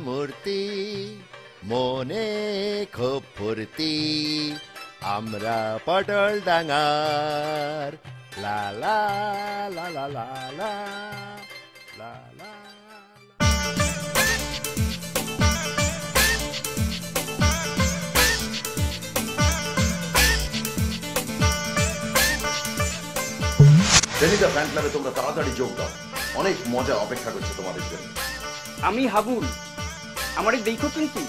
মূর্তি মনে খুব ফুর্তি আমরা পটল ডাঙার লা লা লা লা লা লা লা লা। টেনিদা ফ্যান ক্লাবে তোমরা তাড়াতাড়ি যোগ দাও, অনেক মজা অপেক্ষা করছে তোমাদের জন্য। আমি হাবুল, আমারে দেখো কিন্তু।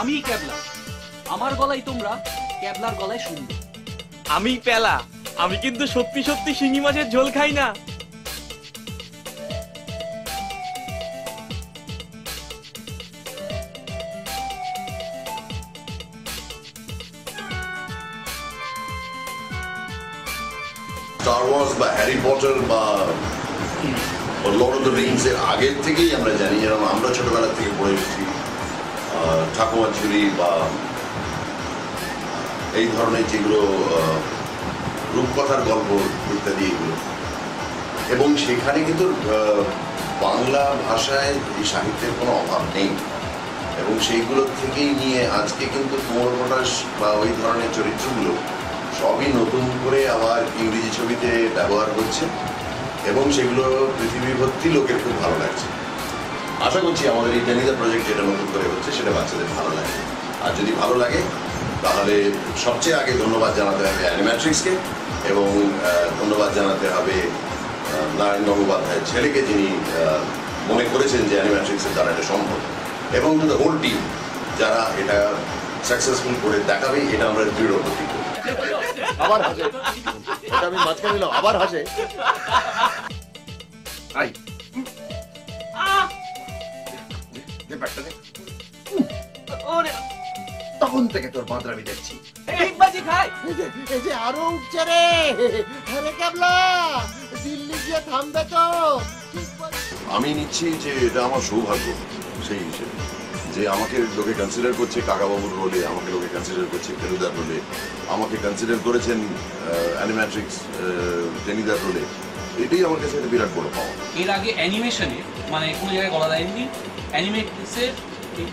আমি ক্যাবলা, আমার গলায় তোমরা ক্যাবলার গলায় শুনবে। আমি পেলা, আমি কিন্তু সত্যি সত্যি শিঙি মাছের ঝোল খাই না। স্টার ওয়ার্স বা হ্যারি পটার বা লর্ড অফ দ্য রিংস এর আগের থেকেই আমরা জানি, যেরকম আমরা ছোটবেলা থেকে পড়ে এসেছি ঠাকুমার ঝুলি বা এই ধরনের যেগুলো রূপকথার গল্প ইত্যাদি এগুলো, এবং সেখানে কিন্তু বাংলা ভাষায় এই সাহিত্যের কোনো অভাব নেই, এবং সেইগুলো থেকেই নিয়ে আজকে কিন্তু কুমোর পটাশ বা ওই ধরনের চরিত্রগুলো সবই নতুন করে আবার ইংরেজি ছবিতে ব্যবহার হচ্ছে, এবং সেগুলো পৃথিবী ভর্তি লোকের খুব ভালো লাগছে। আশা করছি আমাদের এই টেনিদা প্রজেক্ট যেটা নতুন করে হচ্ছে সেটা বাচ্চাদের ভালো লাগে, আর যদি ভালো লাগে তাহলে সবচেয়ে আগে ধন্যবাদ জানাতে হবে অ্যানিম্যাট্রিক্সকে, এবং ধন্যবাদ জানাতে হবে নারায়ণ গঙ্গোপাধ্যায়ের ছেলেকে, যিনি মনে করেছেন যে অ্যানিম্যাট্রিক্সের দ্বারা এটা সম্ভব, এবং হোল টিম যারা এটা সাকসেসফুল করে দেখাবে, এটা আমরা দৃঢ় প্রতিজ্ঞ। আবার হাসে, এটা আমি মাঝখানে নিলাম, আবার হাসে। তখন থেকে তোর মাদ্রামি দেখছি। এই যে আরো উঠছে রে, আরে ক্যাবলা দিল্লি গিয়ে থামবে তো। আমি নিচ্ছি যে এটা আমার সৌভাগ্য সেই হিসেবে যে আমাকে লোকে কনসিডার করছে কাকাবাবুর রোলে, আমাকে লোকে কনসিডার করছে ফেলুদার রোলে, আমাকে কনসিডার করেছেন অ্যানিম্যাট্রিক্স টেনিদার রোলে। এটাই আমার কাছে একটা বিরাট বড় পাওয়া। এর আগে অ্যানিমেশনে মানে কোনো জায়গায় গলা দেয়নি, অ্যানিমেট্রিক্সের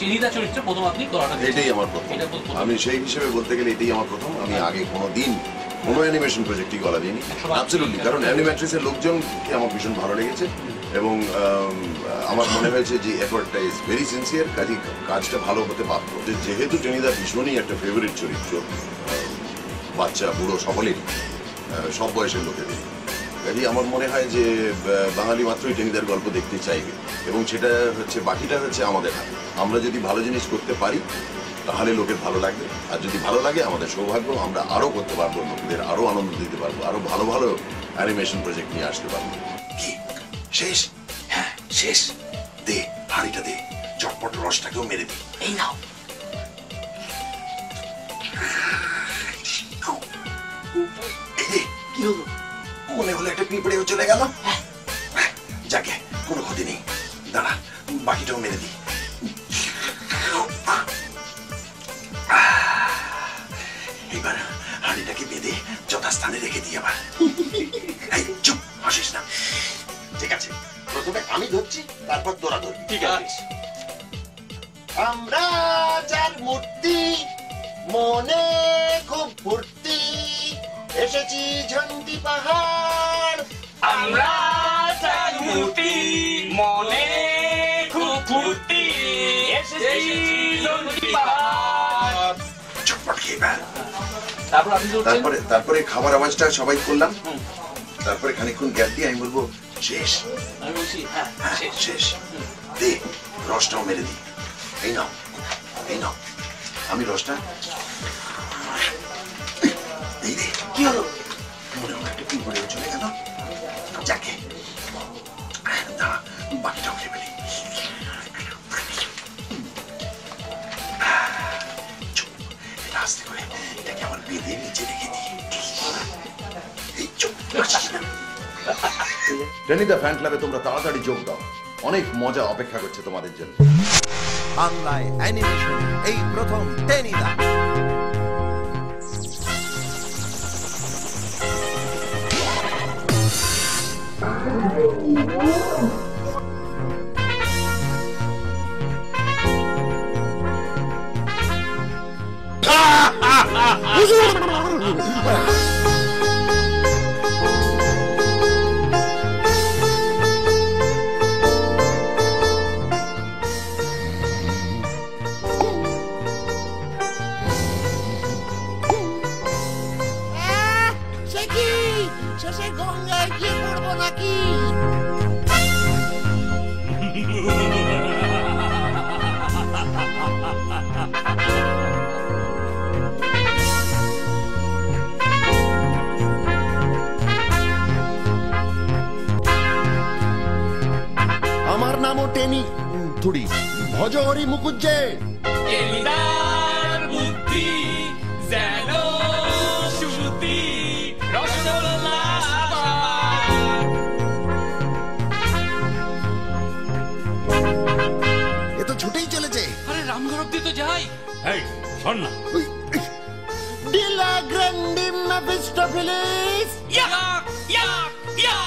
টেনিদা চরিত্রে প্রথম আপনি গলাটা দিয়েছেন। এটাই আমার প্রথম, আমি সেই হিসেবে বলতে গেলে এটাই আমার প্রথম। আমি আগে কোনোদিন কোনো অ্যানিমেশন প্রজেক্টই গলা দিইনি, অ্যাবসলিউটলি, কারণ অ্যানিম্যাট্রিক্সের লোকজনকে আমার ভীষণ ভালো লেগেছে, এবং আমার মনে হয়েছে যে এফোর্টটা ইজ ভেরি সিনসিয়ার, কাজটা ভালো হতে পারত। যেহেতু টেনিদা ভীষণই একটা ফেভারিট চরিত্র বাচ্চা বুড়ো সকলেরই, সব বয়সের লোকেদের, কাজেই আমার মনে হয় যে বাঙালি মাত্রই টেনিদার গল্প দেখতে চাইবে, এবং সেটা হচ্ছে বাকিটা হচ্ছে আমাদের হাতে। আমরা যদি ভালো জিনিস করতে পারি তাহলে লোকের ভালো লাগবে, আর যদি ভালো লাগে আমাদের সৌভাগ্য, আমরা আরও করতে পারবো, লোকদের আরও আনন্দ দিতে পারবো, আরও ভালো ভালো অ্যানিমেশন প্রজেক্ট নিয়ে আসতে পারবো। কি শেষ? হ্যাঁ শেষ। দে হাঁড়িটা দে, চটপট রসটাকেও মেরে দি। এই নাও। কি হলো? মনে হলো একটা পিঁপড়েও চলে গেল। যাকে কোনো ক্ষতি নেই, দাঁড়া বাকিটাও মেরে দি। এবার হাঁড়িটাকে বেঁধে যথাস্থানে রেখে দিই আবার। চুপ, হাসিস না। ঠিক আছে, প্রথমে আমি ধরছি, তারপর তোরা ধরবি। ঠিক আছে। আমরা যার মূর্তি মনে খুব ফুর্তি এসেছি ঝন্ডি পাহাড়। আমরা যার মূর্তি মনে খুব ফুর্তি এসেছি ঝন্ডি পাহাড়। চটপট খেয়ে ফেল। তারপর আপনি তারপরে খাবার আওয়াজটা সবাই করলাম, তারপরে খানিকক্ষণ গ্যাপ দিয়ে আমি বলবো শেষ। আমি বলছি হ্যাঁ শেষ। দে রসটাও মেরে দি। এই নাও, এই নাও। আমি রসটা এই দে। কি হলো? মনে হলো একটা পিঁপড়েও চলে গেল। যাকে দাঁড়া, বাকিটাও খেয়ে ফেলি। এটা আস্তে করে এটাকে আমার বেঁধে নিচে রেখে দিই। এই চুপ। টেনিদা ফ্যান ক্লাবে তোমরা তাড়াতাড়ি যোগ দাও, অনেক মজা অপেক্ষা করছে তোমাদের জন্য। বাংলায় অ্যানিমেশন এই প্রথম টেনিদা। হাতুড়ি ভজহরি মুকুজ্জে টেনিদার বুদ্ধি যেন সুতি রসগোল্লা এ তো ছুটেই চলেছে। আরে রামঘর অব্দি তো যাই। এই শোন না, ডিলা গ্র্যান্ডি মেফিস্টোফেলিস ইয়া ইয়া ইয়া